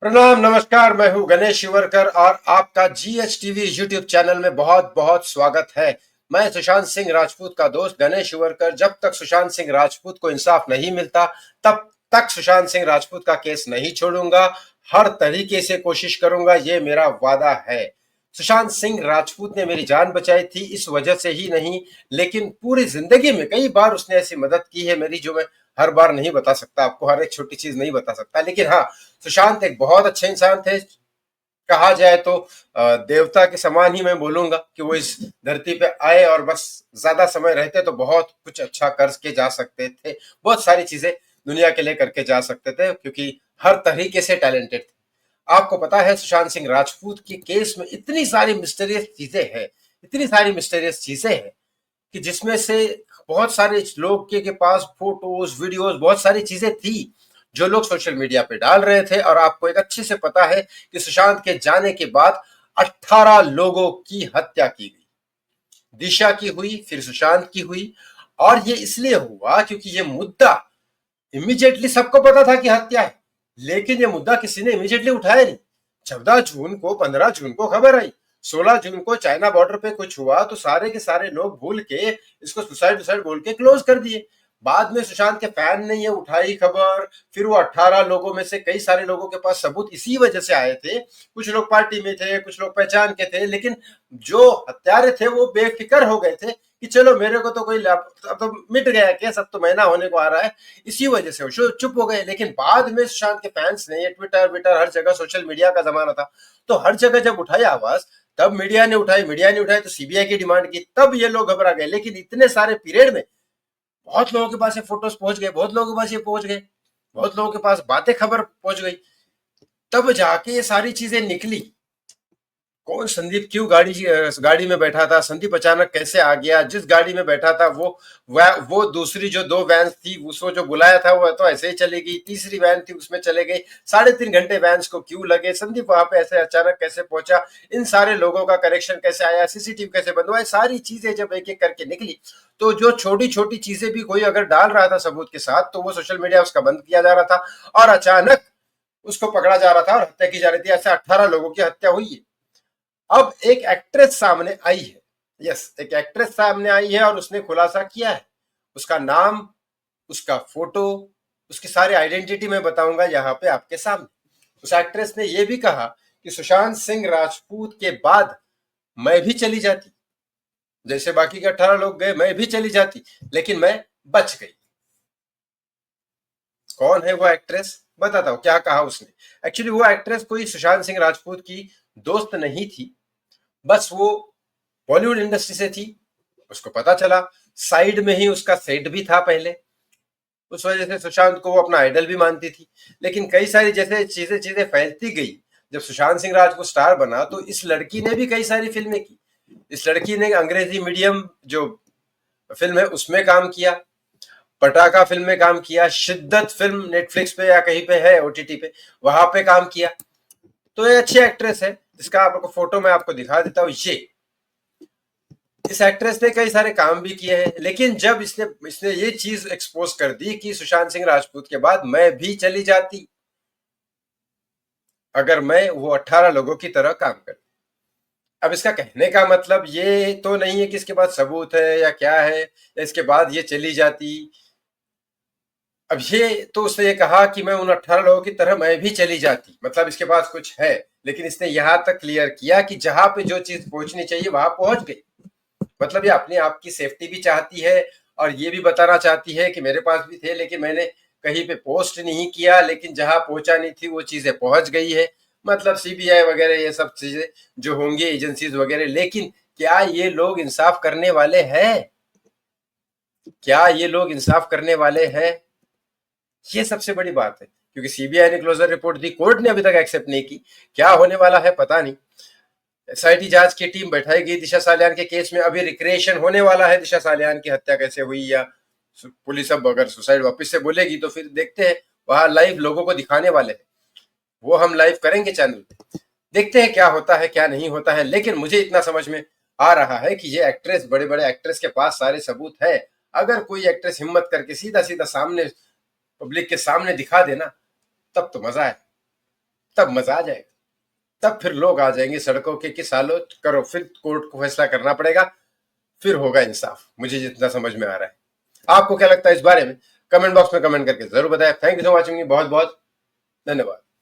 प्रणाम, नमस्कार। मैं हूं गणेश शिवरकर और आपका जीएच टीवी यूट्यूब चैनल में बहुत बहुत स्वागत है। मैं सुशांत सिंह राजपूत का दोस्त गणेश शिवरकर। जब तक सुशांत सिंह राजपूत को इंसाफ नहीं मिलता तब तक सुशांत सिंह राजपूत का केस नहीं छोड़ूंगा। हर तरीके से कोशिश करूंगा, ये मेरा वादा है। सुशांत सिंह राजपूत ने मेरी जान बचाई थी, इस वजह से ही नहीं लेकिन पूरी जिंदगी में कई बार उसने ऐसी मदद की है मेरी, जो मैं हर बार नहीं बता सकता आपको, हर एक छोटी चीज नहीं बता सकता। लेकिन हाँ, सुशांत एक बहुत अच्छे इंसान थे। कहा जाए तो देवता के समान ही मैं बोलूंगा कि वो इस धरती पे आए और बस ज्यादा समय रहते तो बहुत कुछ अच्छा करके जा सकते थे। बहुत सारी चीजें दुनिया के लिए करके जा सकते थे, क्योंकि हर तरीके से टैलेंटेड थे। आपको पता है, सुशांत सिंह राजपूत के केस में इतनी सारी मिस्टीरियस चीजें हैं, इतनी सारी मिस्टीरियस चीजें हैं कि जिसमें से बहुत सारे लोग के पास फोटोज, वीडियोस, बहुत सारी चीजें थी जो लोग सोशल मीडिया पे डाल रहे थे। और आपको एक अच्छे से पता है कि सुशांत के जाने के बाद 18 लोगों की हत्या की गई। दिशा की हुई, फिर सुशांत की हुई। और ये इसलिए हुआ क्योंकि ये मुद्दा इमीडिएटली सबको पता था कि हत्या है, लेकिन ये मुद्दा किसी ने इमीडिएटली उठाया नहीं। 14 जून को, 15 जून को खबर आई, 16 जून को चाइना बॉर्डर पे कुछ हुआ तो सारे के सारे लोग भूल के इसको सुसाइड सुसाइड बोल के क्लोज कर दिए। बाद में सुशांत के फैन ने ये उठाई खबर, फिर वो 18 लोगों में से कई सारे लोगों के पास सबूत इसी वजह से आए थे। कुछ लोग पार्टी में थे, कुछ लोग पहचान के थे, लेकिन जो हत्यारे थे वो बेफिक्र हो गए थे कि चलो मेरे को तो कोई, अब तो मिट गया केस, अब तो महीना होने को आ रहा है। इसी वजह से वो चुप हो गए। लेकिन बाद में सुशांत के फैंस ने, ये ट्विटर विटर हर जगह, सोशल मीडिया का जमाना था, तो हर जगह जब उठाई आवाज, तब मीडिया ने उठाई, मीडिया ने उठाई तो सीबीआई की डिमांड की, तब ये लोग घबरा गए। लेकिन इतने सारे पीरियड में बहुत लोगों के पास ये फोटोज पहुंच गए, बहुत लोगों के पास ये पहुंच गए, बहुत लोगों के पास बातें खबर पहुंच गई, तब जाके ये सारी चीजें निकली। कौन संदीप क्यों गाड़ी में बैठा था, संदीप अचानक कैसे आ गया, जिस गाड़ी में बैठा था वो दूसरी जो दो वैन थी, उसको जो बुलाया था वो तो ऐसे ही चली गई, तीसरी वैन थी उसमें चले गई। 3.5 घंटे वैन को क्यों लगे, संदीप वहां पे ऐसे अचानक कैसे पहुंचा, इन सारे लोगों का करेक्शन कैसे आया, सीसीटीवी कैसे बंद हुआ, सारी चीजें जब एक एक करके निकली, तो जो छोटी छोटी चीजें भी कोई अगर डाल रहा था सबूत के साथ, तो वो सोशल मीडिया उसका बंद किया जा रहा था और अचानक उसको पकड़ा जा रहा था और हत्या की जा रही थी। ऐसे 18 लोगों की हत्या हुई है। अब एक एक्ट्रेस सामने आई है, यस, एक एक्ट्रेस सामने आई है और उसने खुलासा किया है। उसका नाम, उसका फोटो, उसकी सारी आइडेंटिटी मैं बताऊंगा यहाँ पे आपके सामने। उस एक्ट्रेस ने यह भी कहा कि सुशांत सिंह राजपूत के बाद मैं भी चली जाती, जैसे बाकी के 18 लोग गए मैं भी चली जाती, लेकिन मैं बच गई। कौन है वो एक्ट्रेस, बताता हूँ क्या कहा उसने। एक्चुअली वो एक्ट्रेस कोई सुशांत सिंह राजपूत की दोस्त नहीं थी, बस वो बॉलीवुड इंडस्ट्री से थी। उसको पता चला, साइड में ही उसका सेट भी था पहले, उस वजह से सुशांत को वो अपना आइडल भी मानती थी। लेकिन कई सारी जैसे चीजें चीजें फैलती गई, जब सुशांत सिंह राजपूत स्टार बना तो इस लड़की ने भी कई सारी फिल्में की। इस लड़की ने अंग्रेजी मीडियम जो फिल्म है उसमें काम किया, पटाखा फिल्म में काम किया, शिद्दत फिल्म नेटफ्लिक्स पे या कहीं पे है ओटीटी पे, वहां पे काम किया। तो ये अच्छी एक्ट्रेस है, जिसका आपको फोटो मैं आपको दिखा देता हूँ। ये इस एक्ट्रेस ने कई सारे काम भी किए हैं, लेकिन जब इसने इसने ये चीज एक्सपोज कर दी कि सुशांत सिंह राजपूत के बाद मैं भी चली जाती अगर मैं वो 18 लोगों की तरह काम करती। अब इसका कहने का मतलब ये तो नहीं है कि इसके पास सबूत है या क्या है, या इसके बाद ये चली जाती। अब ये तो उसने ये कहा कि मैं उन 18 लोगों की तरह मैं भी चली जाती, मतलब इसके पास कुछ है। लेकिन इसने यहां तक क्लियर किया कि जहां पे जो चीज पहुंचनी चाहिए वहां पहुंच गई। मतलब ये अपने आप की सेफ्टी भी चाहती है और ये भी बताना चाहती है कि मेरे पास भी थे, लेकिन मैंने कहीं पे पोस्ट नहीं किया, लेकिन जहां पहुंचानी थी वो चीजें पहुंच गई है। मतलब सीबीआई वगैरह ये सब चीजें जो होंगी, एजेंसीज वगैरह। लेकिन क्या ये लोग इंसाफ करने वाले हैं? क्या ये लोग इंसाफ करने वाले हैं? ये सबसे बड़ी बात है, क्योंकि सीबीआई ने क्लोजर रिपोर्ट दी, कोर्ट ने अभी तक एक्सेप्ट नहीं की। क्या होने वाला है पता नहीं। एसआईटी जांच की टीम बैठाई गई दिशा सालियान के केस में। अभी रिक्रिएशन होने वाला है, दिशा सालियान की हत्या कैसे हुई, या पुलिस अब अगर सुसाइड वापस से बोलेगी तो फिर देखते हैं। वहां लाइव लोगों को दिखाने वाले हैं, वो हम लाइव करेंगे चैनल पे। देखते हैं क्या होता है क्या नहीं होता है। लेकिन मुझे इतना समझ में आ रहा है कि ये एक्ट्रेस, बड़े बड़े एक्ट्रेस के पास सारे सबूत है। अगर कोई एक्ट्रेस हिम्मत करके सीधा सीधा सामने, पब्लिक के सामने दिखा देना, तब तो मजा है। तब मजा आ जाएगा। तब फिर लोग आ जाएंगे सड़कों के कि सालो करो, फिर कोर्ट को फैसला करना पड़ेगा, फिर होगा इंसाफ, मुझे जितना समझ में आ रहा है। आपको क्या लगता है इस बारे में? कमेंट बॉक्स में कमेंट करके जरूर बताएं। थैंक यू फॉर वॉचिंग, बहुत बहुत धन्यवाद।